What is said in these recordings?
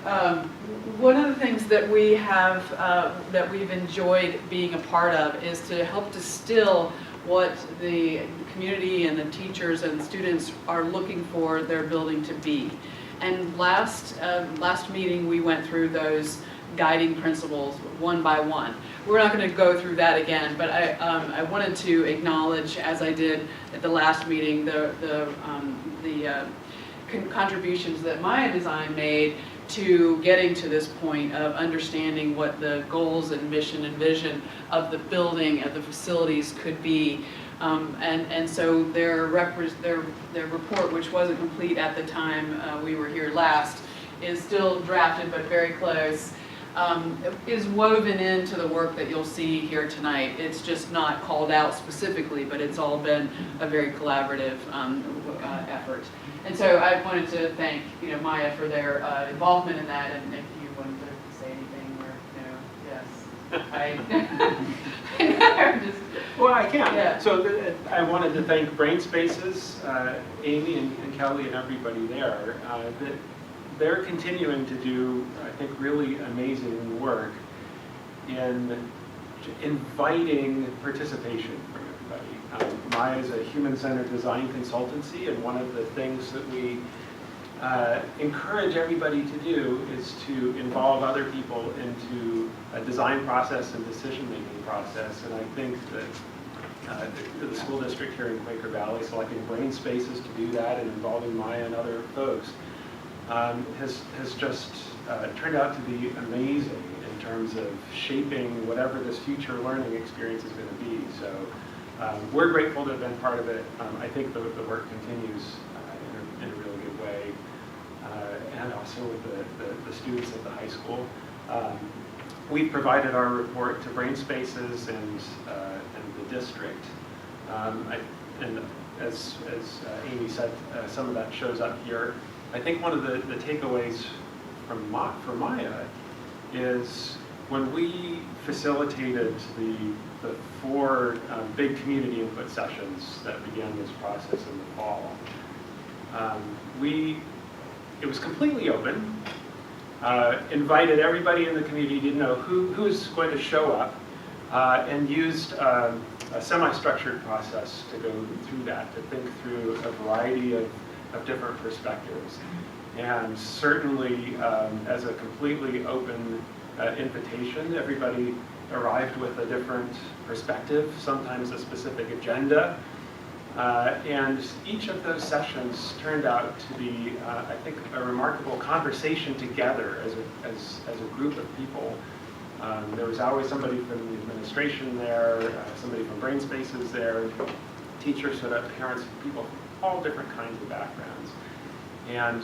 One of the things that we have, that we've enjoyed being a part of is to help distill what the community and the teachers and students are looking for their building to be. And last meeting we went through those guiding principles one by one. We're not going to go through that again, but I wanted to acknowledge, as I did at the last meeting, the contributions that Maya Design made to getting to this point of understanding what the goals and mission and vision of the building and the facilities could be. And so their report, which wasn't complete at the time we were here last, is still drafted but very close, is woven into the work that you'll see here tonight. It's just not called out specifically, but it's all been a very collaborative effort. And so I wanted to thank Maya for their involvement in that, and if you wanted to say anything or yes. Well, I can. Yeah. So I wanted to thank BrainSpaces, Amy and Kelly and everybody there. They're continuing to do, I think, really amazing work in inviting participation from everybody. Maya is a human-centered design consultancy, and one of the things that we encourage everybody to do is to involve other people into a design process and decision-making process. And I think that the school district here in Quaker Valley selecting BrainSpaces to do that and involving Maya and other folks has just turned out to be amazing in terms of shaping whatever this future learning experience is going to be. So we're grateful to have been part of it. I think the work continues in a really good way, and also with the students at the high school. We've provided our report to BrainSpaces and the district. And as Amy said, some of that shows up here. I think one of the takeaways for Maya is when we facilitated the 4 big community input sessions that began this process in the fall, it was completely open, invited everybody in the community to know who's going to show up, and used a semi-structured process to go through that, to think through a variety of different perspectives. And certainly, as a completely open invitation, everybody arrived with a different perspective, sometimes a specific agenda. And each of those sessions turned out to be, I think, a remarkable conversation together as a group of people. There was always somebody from the administration there, somebody from BrainSpaces there, teachers stood up, parents, people from all different kinds of backgrounds. And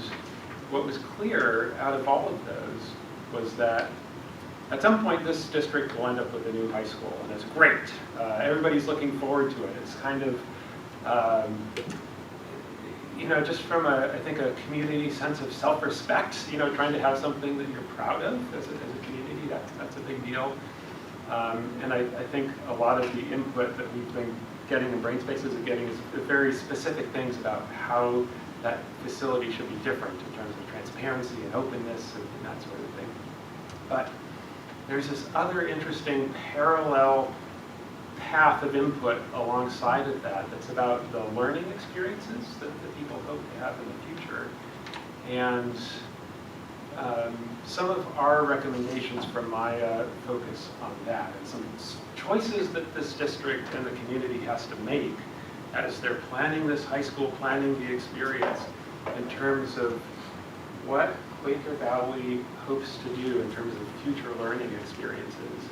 what was clear out of all of those was that at some point this district will end up with a new high school, and it's great. Everybody's looking forward to it. It's kind of, just from I think a community sense of self-respect, trying to have something that you're proud of as a community, that's a big deal. And I think a lot of the input that we've been getting in BrainSpaces is very specific things about how that facility should be different in terms of transparency and openness and that sort of thing. But there's this other interesting parallel path of input alongside of that's about the learning experiences that people hope to have in the future. And some of our recommendations from Maya focus on that, and some choices that this district and the community has to make as they're planning this high school, planning the experience in terms of what Quaker Valley hopes to do in terms of future learning experiences.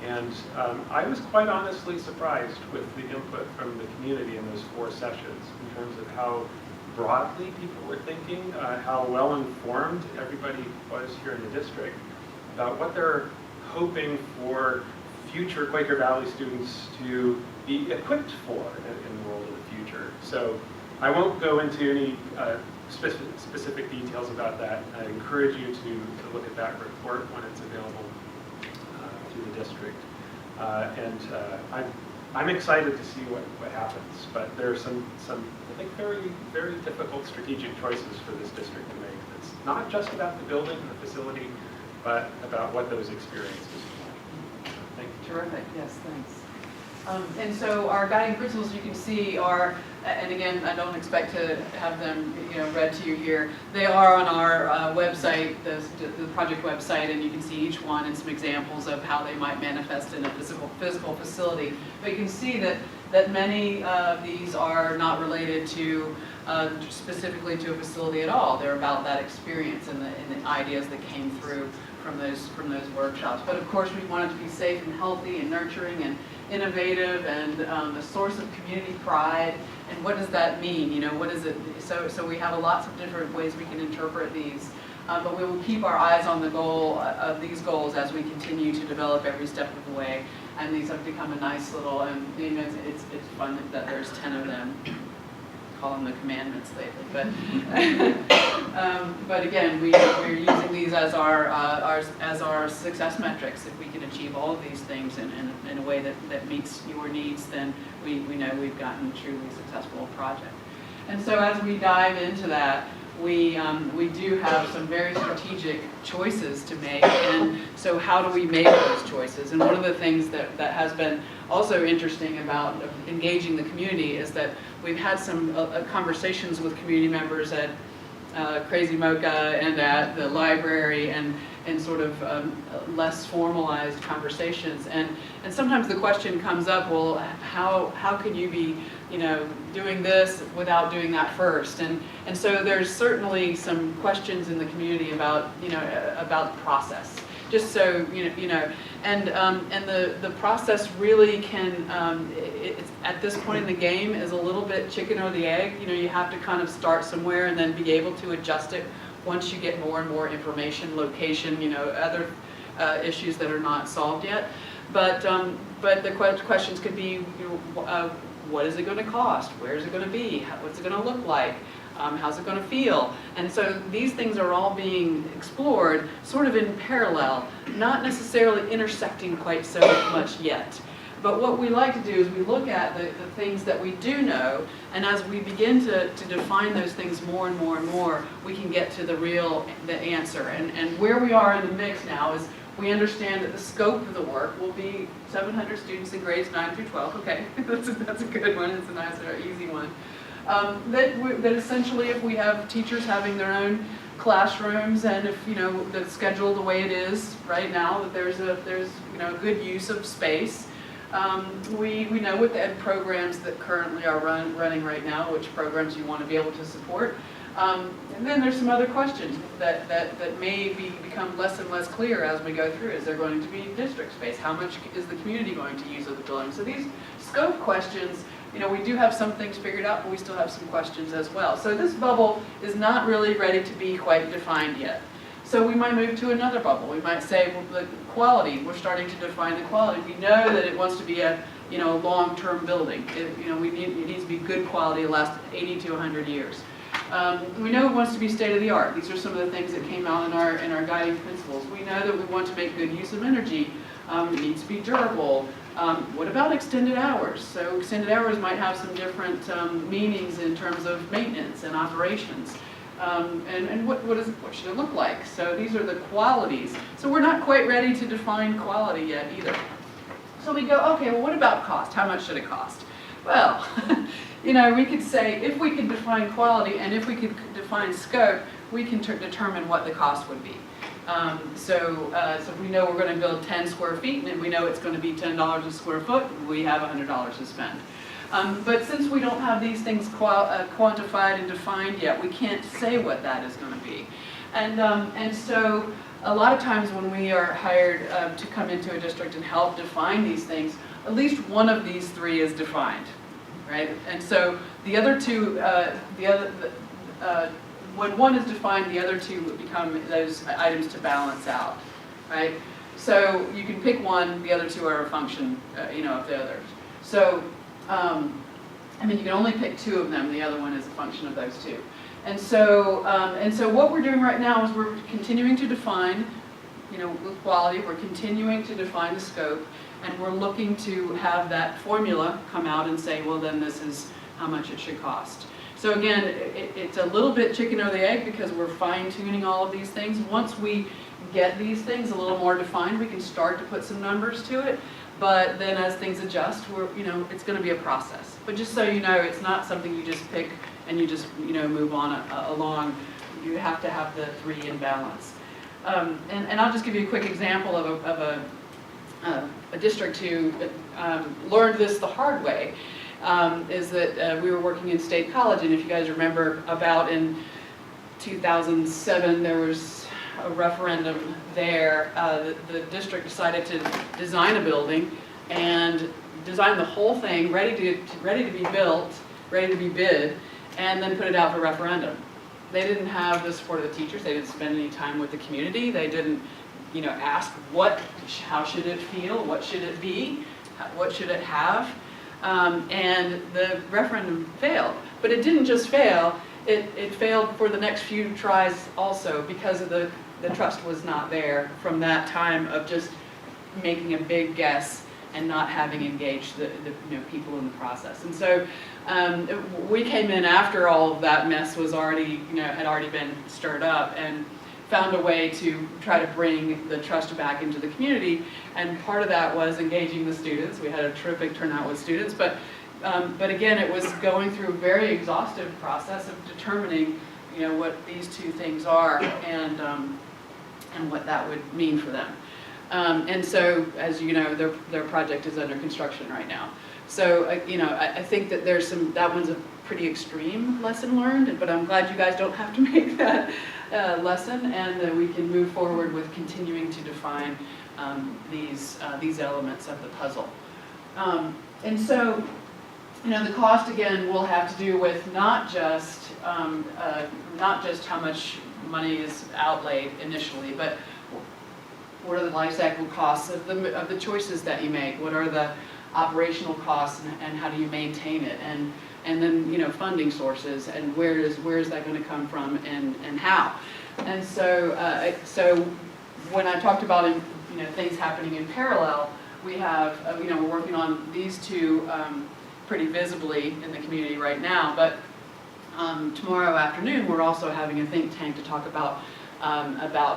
And I was quite honestly surprised with the input from the community in those 4 sessions in terms of how broadly people were thinking, how well informed everybody was here in the district about what they're hoping for future Quaker Valley students to be equipped for in the world of the future. So I won't go into any specific details about that. I encourage you to look at that report when it's available to the district. And I'm I'm excited to see what happens, but there are some I think very difficult strategic choices for this district to make. It's not just about the building and the facility, but about what those experiences are. Thank you. Terrific, yes, thanks. And so our guiding principles, you can see, are, and again, I don't expect to have them, read to you here. They are on our website, the project website, and you can see each one and some examples of how they might manifest in a physical facility. But you can see that many of these are not related to specifically to a facility at all. They're about that experience and the ideas that came through from those workshops. But of course, we want it to be safe and healthy and nurturing and innovative and a source of community pride. And what does that mean? What is it? So we have lots of different ways we can interpret these. But we will keep our eyes on the goal of these goals as we continue to develop every step of the way. And these have become a nice little, and it's fun that there's 10 of them. Call them the commandments lately, but again, we're using these as our success metrics. If we can achieve all of these things in a way that meets your needs, then we know we've gotten a truly successful project. And so as we dive into that, we do have some very strategic choices to make, and so how do we make those choices? And one of the things that has been also interesting about engaging the community is that we've had some conversations with community members at Crazy Mocha and at the library and sort of less formalized conversations. And sometimes the question comes up, well, how can you be doing this without doing that first? And so there's certainly some questions in the community about about process. Just so and the process really can it's at this point in the game is a little bit chicken or the egg. You have to kind of start somewhere and then be able to adjust it once you get more and more information, location, other issues that are not solved yet. But the questions could be, what is it going to cost? Where is it going to be? What's it going to look like? How's it going to feel? And so these things are all being explored sort of in parallel, not necessarily intersecting quite so much yet. But what we like to do is we look at the things that we do know, and as we begin to define those things more and more and more, we can get to the answer. And where we are in the mix now is we understand that the scope of the work will be 700 students in grades 9 through 12. Okay, that's a good one. It's a nice, easy one. That essentially, if we have teachers having their own classrooms, and if the schedule the way it is right now, that there's a good use of space. We know with the ed programs that currently are running right now, which programs you want to be able to support. And then there's some other questions that may become less and less clear as we go through. Is there going to be district space? How much is the community going to use of the building? So these scope questions, we do have some things figured out, but we still have some questions as well. So this bubble is not really ready to be quite defined yet. So we might move to another bubble. We might say, well, the quality, we're starting to define the quality. We know that it wants to be a long-term building. It needs to be good quality, last 80 to 100 years. We know it wants to be state-of-the-art. These are some of the things that came out in our guiding principles. We know that we want to make good use of energy. It needs to be durable. What about extended hours? So extended hours might have some different meanings in terms of maintenance and operations. And what should it look like? So these are the qualities. So we're not quite ready to define quality yet either. So we go, okay, well, what about cost? How much should it cost? Well, we could say if we could define quality and if we could define scope, we can determine what the cost would be. So if we know we're going to build 10 square feet and we know it's going to be $10 a square foot, we have $100 to spend. But since we don't have these things quantified and defined yet, we can't say what that is going to be. And so a lot of times when we are hired to come into a district and help define these things, at least one of these three is defined, right? And so the other two, when one is defined, the other two become those items to balance out, right? So you can pick one, the other two are a function, of the others. So, you can only pick two of them, the other one is a function of those two. And so what we're doing right now is we're continuing to define, with quality, we're continuing to define the scope, and we're looking to have that formula come out and say, well, then this is how much it should cost. So again, it's a little bit chicken or the egg because we're fine-tuning all of these things. Once we get these things a little more defined, we can start to put some numbers to it. But then as things adjust, it's going to be a process. But just so you know, it's not something you just pick and you just move on along. You have to have the three in balance. And I'll just give you a quick example of a district who learned this the hard way. Is that we were working in State College, and if you guys remember, about in 2007 there was a referendum there. The district decided to design a building and design the whole thing ready to be built, ready to be bid, and then put it out for referendum. They didn't have the support of the teachers. They didn't spend any time with the community. They didn't ask how should it feel, what should it be, what should it have. And the referendum failed. But it didn't just fail, it failed for the next few tries also because of the trust was not there from that time of just making a big guess and not having engaged the people in the process. And so we came in after all of that mess was already, had already been stirred up, and found a way to try to bring the trust back into the community, and part of that was engaging the students. We had a terrific turnout with students, but again, it was going through a very exhaustive process of determining, what these two things are and what that would mean for them. And so, as you know, their project is under construction right now. So, I think that that one's a pretty extreme lesson learned, but I'm glad you guys don't have to make that lesson, and that we can move forward with continuing to define these elements of the puzzle. And so, the cost again will have to do with not just how much money is outlaid initially, but what are the life cycle costs of the choices that you make? What are the operational costs, and how do you maintain it? And then funding sources, and where is that going to come from, and how? And so so when I talked about things happening in parallel, we have we're working on these two pretty visibly in the community right now. But tomorrow afternoon we're also having a think tank to talk about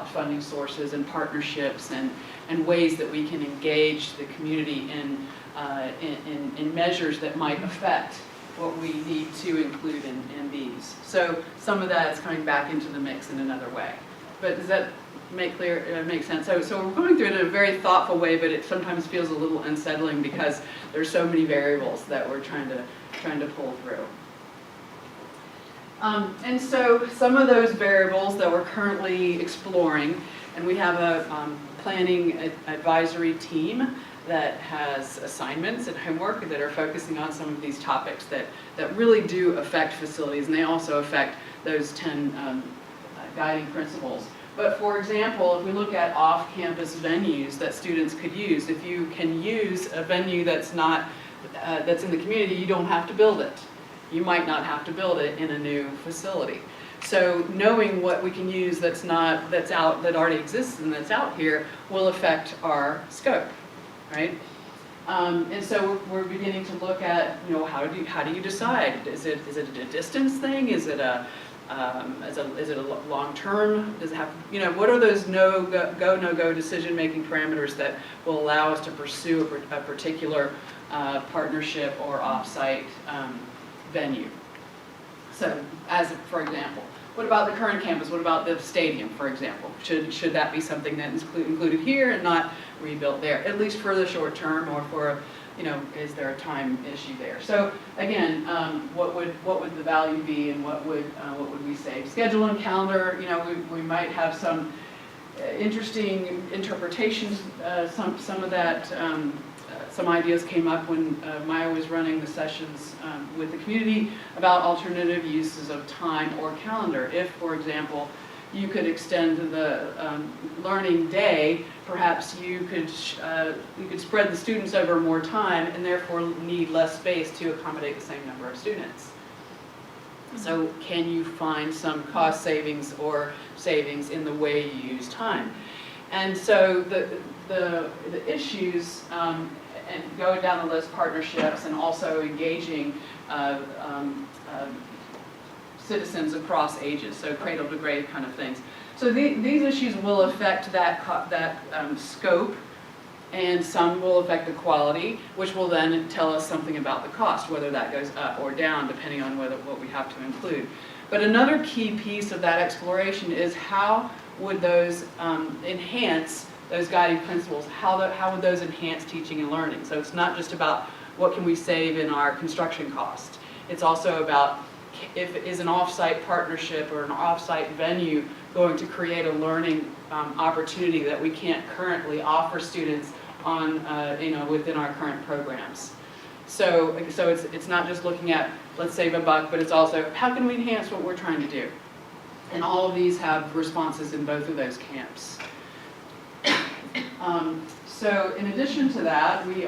funding sources and partnerships and ways that we can engage the community in measures that might affect what we need to include in these. So some of that is coming back into the mix in another way. But does that make sense? So we're going through it in a very thoughtful way, but it sometimes feels a little unsettling because there's so many variables that we're trying to pull through. And so some of those variables that we're currently exploring, and we have a planning advisory team that has assignments and homework that are focusing on some of these topics that really do affect facilities, and they also affect those 10 guiding principles. But for example, if we look at off-campus venues that students could use, if you can use a venue that's that's in the community, you don't have to build it. You might not have to build it in a new facility. So knowing what we can use that already exists and that's out here will affect our scope, right? And so we're beginning to look at, how do you decide? Is it a distance thing? Is it a long term? Does it have, what are those no-go decision-making parameters that will allow us to pursue a particular partnership or off-site venue? So, for example, what about the current campus? What about the stadium, for example? Should that be something that is included here and not rebuilt there, at least for the short term, or for, is there a time issue there? So again, what would the value be, and what would we save? Schedule and calendar. We might have some interesting interpretations. Some of that. Some ideas came up when Maya was running the sessions with the community about alternative uses of time or calendar. If, for example, you could extend the learning day, perhaps you could spread the students over more time and therefore need less space to accommodate the same number of students. So can you find some cost savings or savings in the way you use time? And so the issues, and going down the list, partnerships, and also engaging citizens across ages, so cradle to grave kind of things. So these issues will affect that scope, and some will affect the quality, which will then tell us something about the cost, whether that goes up or down, depending on what we have to include. But another key piece of that exploration is how would those enhance those guiding principles, how would those enhance teaching and learning? So it's not just about what can we save in our construction cost. It's also about is an off-site partnership or an off-site venue going to create a learning opportunity that we can't currently offer students on, within our current programs. So it's not just looking at let's save a buck, but it's also how can we enhance what we're trying to do? And all of these have responses in both of those camps. So in addition to that, we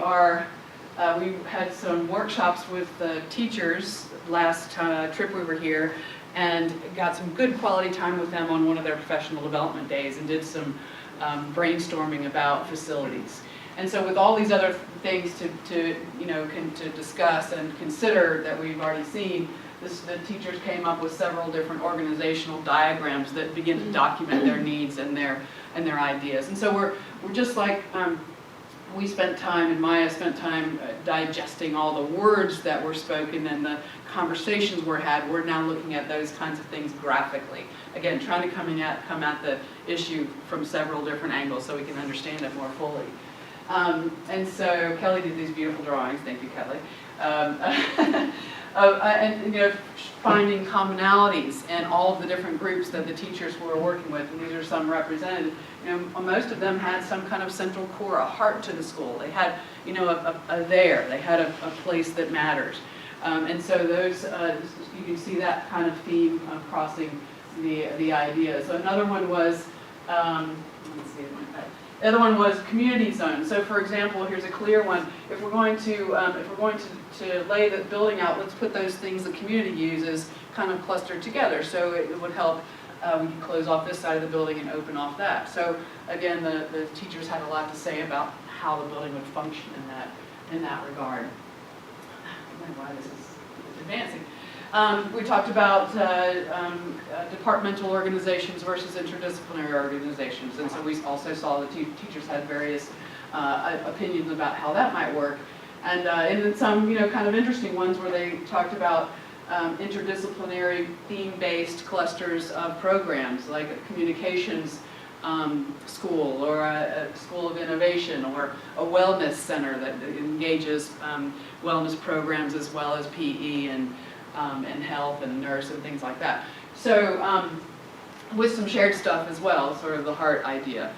had some workshops with the teachers last trip we were here, and got some good quality time with them on one of their professional development days, and did some brainstorming about facilities. And so with all these other things to discuss and consider that we've already seen, the teachers came up with several different organizational diagrams that begin to document their needs and their ideas. And so we're just like we spent time, and Maya spent time digesting all the words that were spoken and the conversations were had. We're now looking at those kinds of things graphically. Again, trying to come at the issue from several different angles so we can understand it more fully. And so Kelly did these beautiful drawings. Thank you, Kelly. And finding commonalities in all of the different groups that the teachers were working with, and these are some represented. Most of them had some kind of central core, a heart to the school. They had, they had a place that matters. And so those, you can see that kind of theme crossing the idea. So another one was, let's see, the other one was community zones. So for example, here's a clear one. If we're going to lay the building out, let's put those things the community uses kind of clustered together. So it would help, we can close off this side of the building and open off that. So again, the teachers had a lot to say about how the building would function in that regard. I don't know why this is advancing. We talked about departmental organizations versus interdisciplinary organizations, and so we also saw the teachers had various opinions about how that might work, and then some kind of interesting ones where they talked about interdisciplinary theme-based clusters of programs like a communications school, or a school of innovation, or a wellness center that engages wellness programs as well as PE and health and nurse and things like that. So with some shared stuff as well, sort of the heart idea.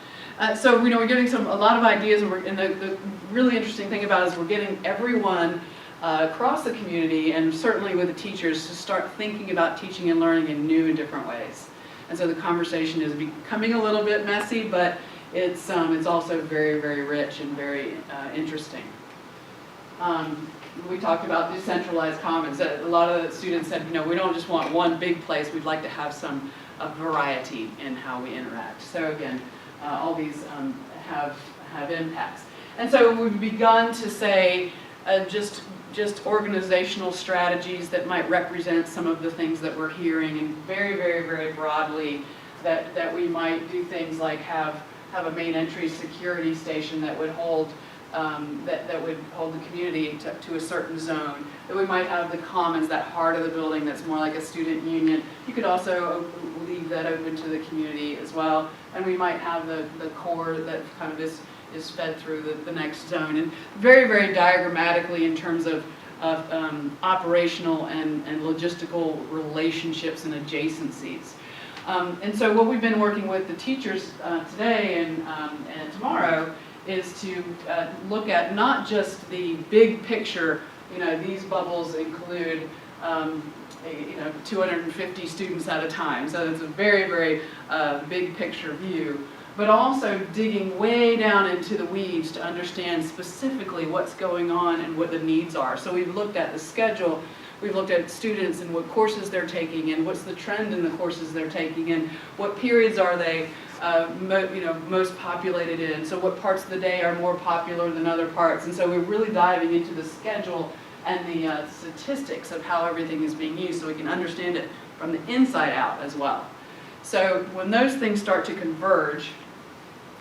So we're getting a lot of ideas, and the really interesting thing about it is we're getting everyone across the community, and certainly with the teachers, to start thinking about teaching and learning in new and different ways. And so the conversation is becoming a little bit messy, but it's also very, very rich and very interesting. We talked about decentralized commons. A lot of the students said, we don't just want one big place, we'd like to have some variety in how we interact. So again, all these have impacts. And so we've begun to say just organizational strategies that might represent some of the things that we're hearing, and very, very, very broadly that we might do things like have a main entry security station that would hold that would hold the community to a certain zone. That we might have the commons, that heart of the building that's more like a student union. You could also leave that open to the community as well. And we might have the core that kind of is fed through the next zone. And very, very diagrammatically in terms of operational and logistical relationships and adjacencies. And so what we've been working with the teachers today and tomorrow is to look at not just the big picture. These bubbles include 250 students at a time, so it's a very, very big picture view, but also digging way down into the weeds to understand specifically what's going on and what the needs are. So we've looked at the schedule, we've looked at students and what courses they're taking, and what's the trend in the courses they're taking, and what periods are they most populated in. So what parts of the day are more popular than other parts? And so we're really diving into the schedule and the statistics of how everything is being used so we can understand it from the inside out as well. So when those things start to converge,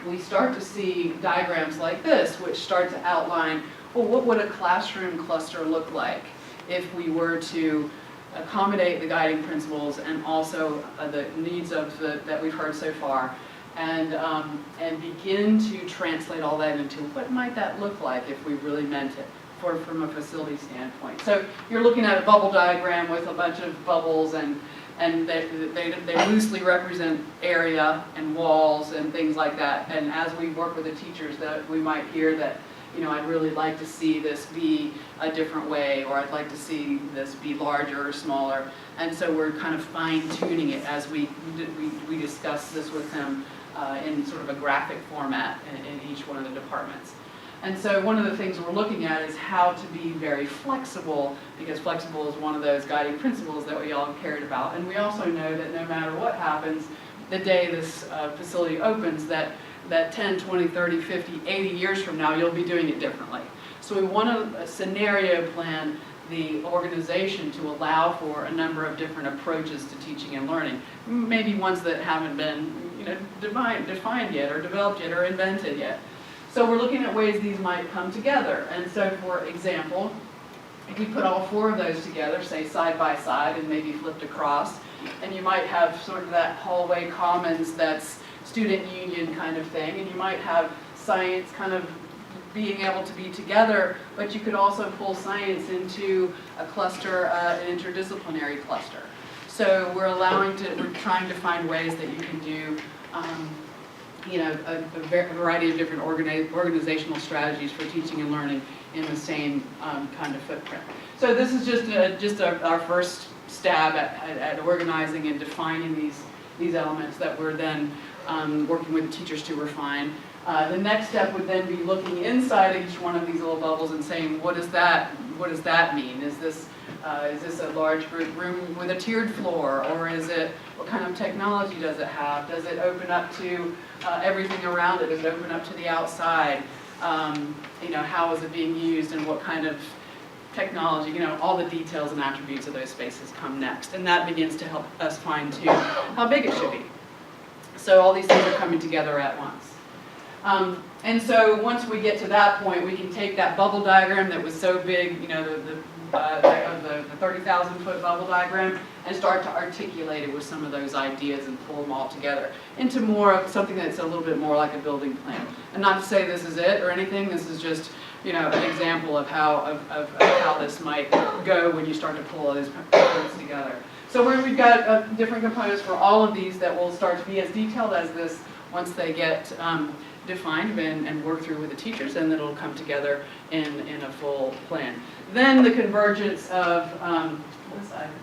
we start to see diagrams like this, which start to outline, well, what would a classroom cluster look like if we were to accommodate the guiding principles and also the needs of that we've heard so far, and begin to translate all that into what might that look like if we really meant it from a facility standpoint. So you're looking at a bubble diagram with a bunch of bubbles, and they loosely represent area and walls and things like that. And as we work with the teachers, that we might hear that, I'd really like to see this be a different way, or I'd like to see this be larger or smaller. And so we're kind of fine-tuning it as we discuss this with them in sort of a graphic format in each one of the departments. And so one of the things we're looking at is how to be very flexible, because flexible is one of those guiding principles that we all cared about. And we also know that no matter what happens, the day this facility opens, that 10, 20, 30, 50, 80 years from now, you'll be doing it differently. So we want to scenario plan the organization to allow for a number of different approaches to teaching and learning. Maybe ones that haven't been defined yet, or developed yet, or invented yet. So we're looking at ways these might come together. And so, for example, if we put all four of those together, say side by side and maybe flipped across, and you might have sort of that hallway commons that's student union kind of thing, and you might have science kind of being able to be together, but you could also pull science into a cluster, an interdisciplinary cluster. So we're trying to find ways that you can do a variety of different organizational strategies for teaching and learning in the same kind of footprint. So this is just our first stab at organizing and defining these elements that we're then working with the teachers to refine. The next step would then be looking inside each one of these little bubbles and saying, what does that mean? Is this a large group room with a tiered floor, or what kind of technology does it have? Does it open up to everything around it? Does it open up to the outside? How is it being used, and what kind of technology? All the details and attributes of those spaces come next, and that begins to help us fine-tune how big it should be. So all these things are coming together at once. And so once we get to that point, we can take that bubble diagram that was so big, the 30,000 foot bubble diagram, and start to articulate it with some of those ideas and pull them all together into more of something that's a little bit more like a building plan. And not to say this is it or anything, this is just an example of how this might go when you start to pull all these components together. So we've got different components for all of these that will start to be as detailed as this once they get defined and work through with the teachers, and it'll come together in a full plan. Then the convergence of, I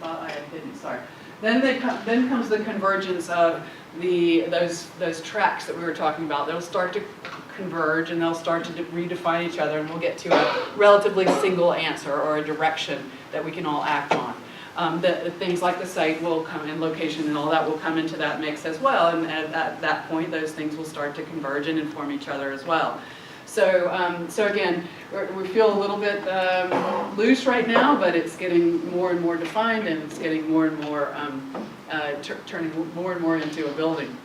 thought I had hidden, sorry. Then comes the convergence of those tracks that we were talking about. They'll start to converge, and they'll start to redefine each other, and we'll get to a relatively single answer or a direction that we can all act on. Things like the site will come in, location and all that will come into that mix as well, and at that point those things will start to converge and inform each other as well. So again, we feel a little bit loose right now, but it's getting more and more defined, and it's getting more and more, turning more and more into a building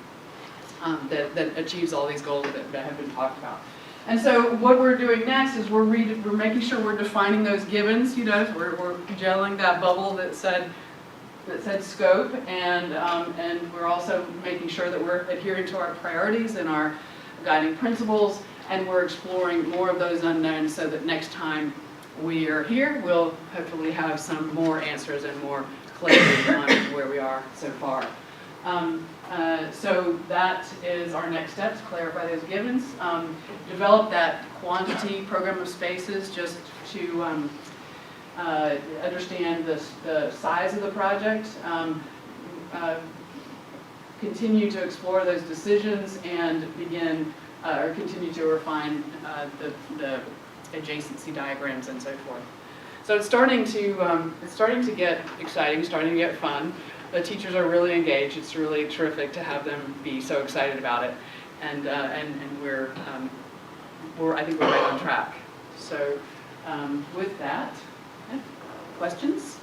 that achieves all these goals that have been talked about. And so what we're doing next is we're making sure we're defining those givens. We're gelling that bubble that said scope, and we're also making sure that we're adhering to our priorities and our guiding principles, and we're exploring more of those unknowns so that next time we are here, we'll hopefully have some more answers and more clarity on where we are so far. So that is our next steps, clarify those givens, develop that quantity program of spaces just to understand the size of the project, continue to explore those decisions, and begin or continue to refine the adjacency diagrams and so forth. So it's starting to get exciting, starting to get fun. the teachers are really engaged. It's really terrific to have them be so excited about it, and I think we're right on track. So with that, questions?